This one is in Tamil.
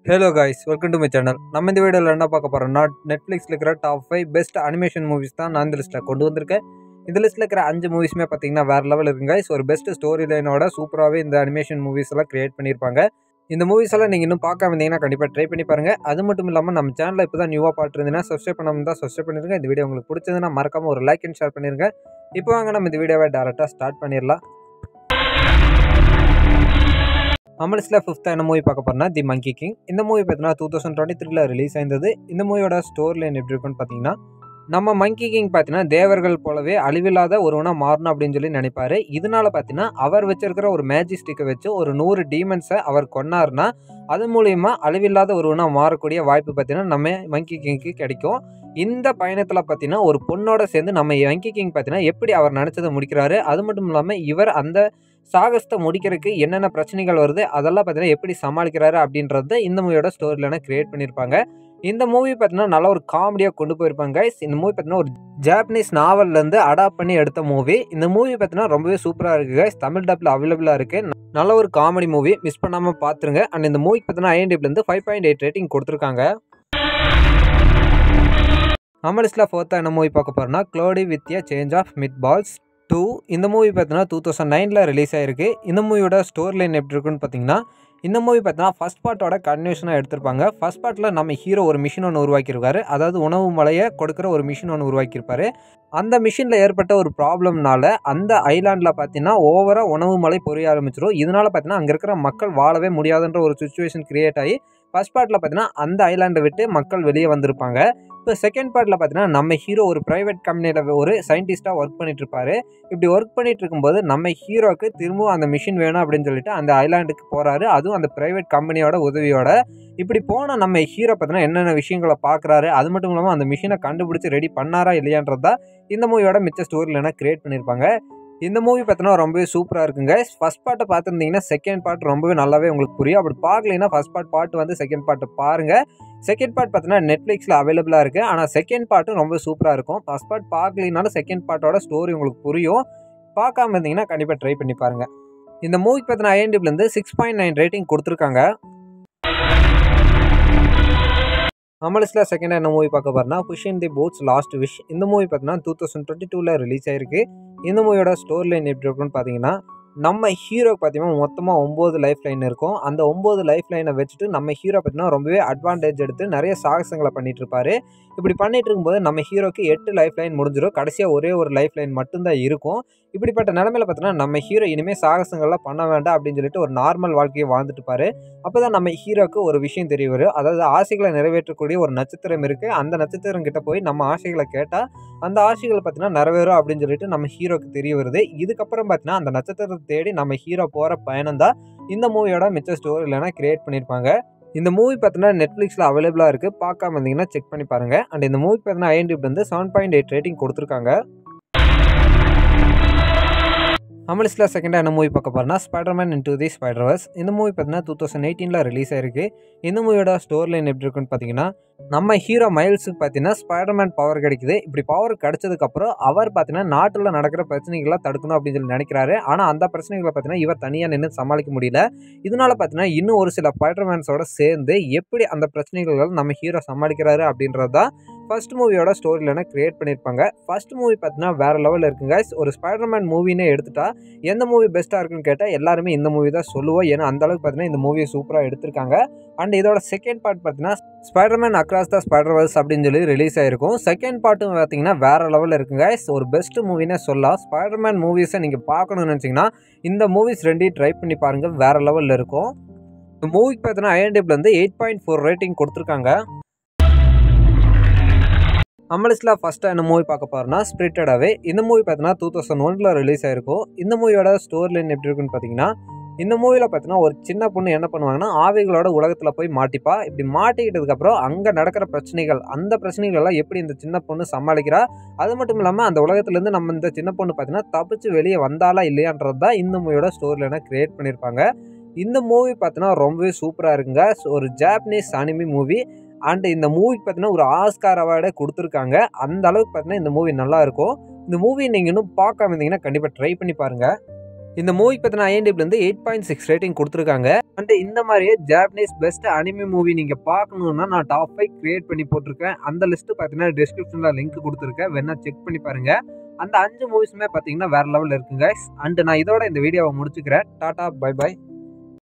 Hello guys, welcome to my channel. நம்ம இந்த வீடியோவில் என்ன பார்க்க போகிறோம்னா, நெட்ஃப்ளிக்ஸில் இருக்கிற டாப் 5 பெஸ்ட் அனிமேஷன் மூவிஸ் தான் நான் இந்த லிஸ்ட்டில் கொண்டு வந்திருக்கேன். இந்த லிஸ்ட்டில் இருக்கிற 5 மூவிஸுமே பார்த்தீங்கன்னா வேறு லெவல் இருக்குங்க கைஸ். ஒரு பெஸ்ட் ஸ்டோரி லைனோட சூப்பராகவே இந்த அனிமேஷன் மூவிஸ் எல்லாம் கிரியேட் பண்ணியிருப்பாங்க. இந்த மூவிஸ் எல்லாம் நீங்கள் இன்னும் பார்க்காம இருந்தீங்கன்னா கண்டிப்பாக ட்ரை பண்ணி பாருங்கள். அது மட்டும் இல்லாமல் நம்ம சேனலில் இப்போ தான் நியூவாக பார்த்துருந்தீங்கன்னா சப்ஸ்கிரைப் பண்ணாமல் தான் சப்ஸ்கிரைப் பண்ணிருங்க. இந்த வீடியோ உங்களுக்கு பிடிச்சதுன்னா மறக்காமல் ஒரு லைக் அண்ட் ஷேர் பண்ணிருங்க. இப்போ வாங்க நம்ம இந்த வீடியோவை டேரெக்டாக ஸ்டார்ட் பண்ணிடலாம். நம்ம லிஸ்ட்டில் 5th என்ன மூவி பார்க்க போறோம்னா தி மங்கி கிங். இந்த மூவி பார்த்தீங்கன்னா 2023 ரிலீஸ் ஆயிருந்தது. இந்த மூவியோட ஸ்டோரி லைன் எப்படி இருக்குன்னு பார்த்தீங்கன்னா, நம்ம மங்கி கிங் பார்த்தீங்கன்னா தேவர்கள் போலவே அழிவில்லாத ஒருவனாக மாறணும் அப்படின்னு சொல்லி நினைப்பாரு. இதனால பார்த்தீங்கன்னா அவர் வச்சிருக்கிற ஒரு மேஜிக் ஸ்டிக்கை வச்சு ஒரு 100 டீமன்ஸை அவர் கொன்னாருன்னா அது மூலியமா அழிவில்லாத ஒருவனாக மாறக்கூடிய வாய்ப்பு பார்த்தீங்கன்னா நம்ம மங்கி கிங்க்கு கிடைக்கும். இந்த பயணத்தில் பார்த்தீங்கன்னா ஒரு பொண்ணோட சேர்ந்து நம்ம மங்கி கிங் பார்த்தீங்கன்னா எப்படி அவர் நினச்சதை முடிக்கிறாரு. அது மட்டும் இல்லாமல் இவர் அந்த சாகசத்தை முடிக்கிறதுக்கு என்னென்ன பிரச்சனைகள் வருது அதெல்லாம் பார்த்தீங்கன்னா எப்படி சமாளிக்கிறாரு அப்படின்றத இந்த மூவியோட ஸ்டோரியிலான கிரியேட் பண்ணியிருப்பாங்க. இந்த மூவி பார்த்தீங்கன்னா நல்ல ஒரு காமெடியாக கொண்டு போயிருப்பாங்க கைஸ். இந்த மூவி பார்த்தீங்கன்னா ஒரு ஜாப்பனீஸ் நாவல்லேருந்து அடாப்ட் பண்ணி எடுத்த மூவி. இந்த மூவி பார்த்தீங்கன்னா ரொம்பவே சூப்பராக இருக்குது கைஸ். தமிழ் டப்பில் அவைலபிளாக இருக்குது. நல்ல ஒரு காமெடி மூவி, மிஸ் பண்ணாமல் பார்த்துருங்க. அண்ட் இந்த மூவிக்கு பார்த்தீங்கன்னா IMDbலேருந்து 5.8 ரேட்டிங் கொடுத்துருக்காங்க. நம்ம லிஸ்ட்டில் 4th என்ன மூவி பார்க்க போகிறோம்னா cloudy with a chance of meatballs 2. இந்த மூவி பார்த்தீங்கன்னா 2009 ரிலீஸ் ஆயிருக்கு. இந்த மூவியோட ஸ்டோரி லைன் எப்படி இருக்குன்னு பார்த்தீங்கன்னா, இந்த மூவி பார்த்தீங்கன்னா ஃபர்ஸ்ட் பார்ட்டோட கன்டினியூஷனாக எடுத்திருப்பாங்க. ஃபர்ஸ்ட் பார்ட்டில் நம்ம ஹீரோ ஒரு மிஷின் ஒன்று உருவாக்கியிருக்காரு. அதாவது உணவு மலையை கொடுக்குற ஒரு மிஷின் ஒன்று உருவாக்கியிருப்பாரு. அந்த மிஷினில் ஏற்பட்ட ஒரு ப்ராப்ளம்னால அந்த ஐலாண்டில் பார்த்தீங்கன்னா ஓவராக உணவு மலை பொரிய ஆரம்பிச்சிடும். இதனால் பார்த்தீங்கன்னா அங்கே இருக்கிற மக்கள் வாழவே முடியாதுன்ற ஒரு சுச்சுவேஷன் கிரியேட் ஆகி ஃபர்ஸ்ட் பார்ட்டில் பார்த்தீங்கன்னா அந்த ஐலாண்டை விட்டு மக்கள் வெளியே வந்திருப்பாங்க. இப்போ செகண்ட் பார்ட்டில் பார்த்தீங்கன்னா நம்ம ஹீரோ ஒரு ப்ரைவேட் கம்பெனியில் ஒரு சயின்டிஸ்ட்டாக ஒர்க் பண்ணிட்டு இருப்பாரு. இப்படி ஒர்க் பண்ணிட்டு இருக்கும்போது நம்ம ஹீரோக்கு திரும்பவும் அந்த மிஷின் வேணும் அப்படின்னு சொல்லிட்டு அந்த ஐலாண்டுக்கு போகிறாரு. அதுவும் அந்த ப்ரைவேட் கம்பெனியோட உதவியோட. இப்படி போன நம்ம ஹீரோ பார்த்தீங்கன்னா என்னென்ன விஷயங்களை பார்க்குறாரு, அது மட்டும் இல்லாமல் அந்த மிஷினை கண்டுபிடிச்சி ரெடி பண்ணாரா இல்லையான்றதா இந்த மூவியோட மிச்ச ஸ்டோரியில் கிரியேட் பண்ணியிருப்பாங்க. இந்த மூவி பார்த்தீங்கன்னா ரொம்பவே சூப்பராக இருக்குங்க. ஃபர்ஸ்ட் பார்ட்டை பார்த்துருந்தீங்கன்னா செகண்ட் பார்ட் ரொம்பவே நல்லாவே உங்களுக்கு புரியும். அப்படி பார்க்கலைன்னா ஃபர்ஸ்ட் பார்ட் வந்து செகண்ட் பார்ட்டை பாருங்கள். செகண்ட் பார்ட் பார்த்தீங்கன்னா நெட்ஃப்ளிக்ஸில் அவைலபிளாக இருக்குது. ஆனால் செகண்ட் பார்ட்டும் ரொம்ப சூப்பராக இருக்கும். ஃபர்ஸ்ட் பார்ட் பார்க்கலைனாலும் செகண்ட் பார்ட்டோட ஸ்டோரி உங்களுக்கு புரியும். பார்க்காம இருந்தீங்கன்னா கண்டிப்பாக ட்ரை பண்ணி பாருங்கள். இந்த மூவிக்கு பார்த்தீங்கன்னா IMDbலேருந்து 6.9 ரேட்டிங் கொடுத்துருக்காங்க. நம்ம லிஸ்ட்டில் செகண்ட் என்ன மூவி பார்க்க போறோம்னா புஷ் இன் தி போட்ஸ் லாஸ்ட் விஷ். இந்த மூவி பார்த்தீங்கன்னா 2022 ரிலீஸ் ஆயிருக்கு. இந்த மூவியோட ஸ்டோரி லைன் எப்படி இருக்குன்னு பார்த்தீங்கன்னா, நம்ம ஹீரோக்கு பார்த்தீங்கன்னா மொத்தமாக 9 லைஃப் லைன் இருக்கும். அந்த 9 லைஃப் லைனை வச்சுட்டு நம்ம ஹீரோ பார்த்தீங்கன்னா ரொம்பவே அட்வான்டேஜ் எடுத்து நிறைய சாகசங்களை பண்ணிட்டு இருப்பாரு. இப்படி பண்ணிட்டு இருக்கும்போது நம்ம ஹீரோக்கு 8 லைஃப் லைன் முடிஞ்சிடும். கடைசியாக ஒரே ஒரு லைஃப் லைன் மட்டும்தான் இருக்கும். இப்படிப்பட்ட நிலைமையில பார்த்தீங்கன்னா நம்ம ஹீரோ இனிமேல் சாகசங்கள்லாம் பண்ண வேண்டாம் அப்படின்னு சொல்லிட்டு ஒரு நார்மல் வாழ்க்கையை வாழ்ந்துட்டு இருப்பாரு. அப்போ தான் நம்ம ஹீரோக்கு ஒரு விஷயம் தெரிய வரும். அதாவது ஆசைகளை நிறைவேற்றக்கூடிய ஒரு நட்சத்திரம் இருக்குது. அந்த நட்சத்திரம் கிட்ட போய் நம்ம ஆசைகளை கேட்டால் அந்த ஆசைகள் பார்த்தீங்கன்னா நிறைவேறும் அப்படின்னு சொல்லிட்டு நம்ம ஹீரோக்கு தெரிய வருது. இதுக்கப்புறம் பார்த்தீங்கன்னா அந்த நட்சத்திரத்தை தேடி நம்ம ஹீரோ போகிற பயணம் தான் இந்த மூவியோட மிச்ச ஸ்டோரி இல்லைனா கிரியேட் பண்ணியிருப்பாங்க. இந்த மூவி பார்த்தீங்கன்னா நெட்ஃப்ளிக்ஸில் அவைலபிளாக இருக்குது. பார்க்காம இருந்தீங்கன்னா செக் பண்ணி பாருங்கள். அண்ட் இந்த மூவி பார்த்தீங்கன்னா IMDb 7.8 ரேட்டிங் கொடுத்துருக்காங்க. நம்ம லிஸ்ட்டில் செகண்டாக என்ன மூவி பார்க்க போறோம்னா ஸ்பைடர்மேன் இன்டு தி ஸ்பைடர்வர்ஸ். இந்த மூவி பார்த்தீங்கன்னா 2018 ரிலீஸ் ஆயிருக்கு. இந்த மூவியோட ஸ்டோரி லைன் எப்படி இருக்குன்னு பார்த்தீங்கன்னா, நம்ம ஹீரோ மைல்ஸுக்கு பார்த்தீங்கன்னா ஸ்பைடர்மேன் பவர் கிடைக்குது. இப்படி பவர் கிடைச்சதுக்கப்புறம் அவர் பார்த்தீங்கன்னா நாட்டில் நடக்கிற பிரச்சனைகளை தடுக்கணும் அப்படின்னு சொல்லி நினைக்கிறாரு. ஆனால் அந்த பிரச்சனைகளை பார்த்தீங்கன்னா இவர் தனியாக நின்று சமாளிக்க முடியல. இதனால பார்த்தீங்கன்னா இன்னும் ஒரு சில ஸ்பைடர்மேன்ஸோட சேர்ந்து எப்படி அந்த பிரச்சனைகளை நம்ம ஹீரோ சமாளிக்கிறாரு அப்படின்றது தான் ஃபர்ஸ்ட் மூவியோட ஸ்டோரியில கிரியேட் பண்ணியிருப்பாங்க. ஃபர்ஸ்ட் மூவி பார்த்தீங்கன்னா வேற லெவலில் இருக்குங்க. ஒரு ஸ்பைடர்மேன் மூவினே எடுத்துட்டா எந்த மூவி பெஸ்ட்டாக இருக்குன்னு கேட்டால் எல்லாருமே இந்த மூவி தான் சொல்லுவோம். ஏன்னா அந்த அளவுக்கு பார்த்தீங்கன்னா இந்த மூவியை சூப்பராக எடுத்திருக்காங்க. அண்ட் இதோட செகண்ட் பார்ட் பார்த்தீங்கன்னா ஸ்பைடர்மேன் அக்ராஸ் த ஸ்பைடர்வர்ஸ் அப்படின்னு சொல்லி ரிலீஸ் ஆயிருக்கும். செகண்ட் பார்ட்டும் பார்த்தீங்கன்னா வேற லெவலில் இருக்குங்க. ஒரு பெஸ்ட் மூவினே சொல்லலாம். ஸ்பைடர்மேன் மூவிஸை நீங்கள் பார்க்கணும்னு நினச்சிங்கன்னா இந்த மூவிஸ் ரெண்டையும் ட்ரை பண்ணி பாருங்கள். வேற லெவலில் இருக்கும். இந்த மூவிக்கு பார்த்தீங்கன்னா IMDbலேருந்து 8.4 ரேட்டிங் கொடுத்துருக்காங்க. நம்ம லிஸ்ட்டில் ஃபஸ்ட்டு என்ன மூவி பார்க்க போறோம்னா ஸ்பிரிட்டட் அவே. இந்த மூவி பார்த்தீங்கன்னா 2001 ரிலீஸ் ஆயிருக்கும். இந்த மூவியோட ஸ்டோரி லைன் எப்படி இருக்குன்னு பார்த்தீங்கன்னா, இந்த மூவியில் பார்த்தீங்கன்னா ஒரு சின்ன பொண்ணு என்ன பண்ணுவாங்கன்னா ஆவிகளோட உலகத்தில் போய் மாட்டிப்பா. இப்படி மாட்டிக்கிட்டதுக்கப்புறம் அங்கே நடக்கிற பிரச்சனைகள், அந்த பிரச்சனைகள் எல்லாம் எப்படி இந்த சின்ன பொண்ணு சமாளிக்கிறா, அது மட்டும் இல்லாமல் அந்த உலகத்துலேருந்து நம்ம இந்த சின்ன பொண்ணு பார்த்தீங்கன்னா தப்பிச்சு வெளியே வந்தாலா இல்லையான்றது தான் இந்த மூவியோட ஸ்டோரி லைனை கிரியேட் பண்ணியிருப்பாங்க. இந்த மூவி பார்த்தீங்கன்னா ரொம்பவே சூப்பராக இருக்குங்க. ஒரு ஜாப்பனீஸ் அனிமி மூவி. அண்ட் இந்த மூவிக்கு பார்த்தீங்கன்னா ஒரு ஆஸ்கார் அவார்டே கொடுத்துருக்காங்க. அந்த அளவுக்கு பார்த்தீங்கன்னா இந்த மூவி நல்லா இருக்கும். இந்த மூவி நீங்கள் இன்னும் பார்க்காம இருந்தீங்கன்னா கண்டிப்பாக ட்ரை பண்ணி பாருங்கள். இந்த மூவி பற்றின ஐஎன்டிபிலேருந்து 8.6 ரேட்டிங் கொடுத்துருக்காங்க. அண்ட் இந்த மாதிரியே ஜாப்பனீஸ் பெஸ்ட் அனிமி மூவி நீங்கள் பார்க்கணுன்னா நான் டாப் 5 கிரியேட் பண்ணி போட்டிருக்கேன். அந்த லிஸ்ட்டு பார்த்தீங்கன்னா டிஸ்கிரிப்ஷனில் லிங்க் கொடுத்துருக்கேன், வேணா செக் பண்ணி பாருங்கள். அந்த 5 மூவிஸுமே பார்த்தீங்கன்னா வேறு லெவலில் இருக்குங்க. அண்ட் நான் இதோட இந்த வீடியோவை முடிச்சுக்கிறேன். Tata bye by.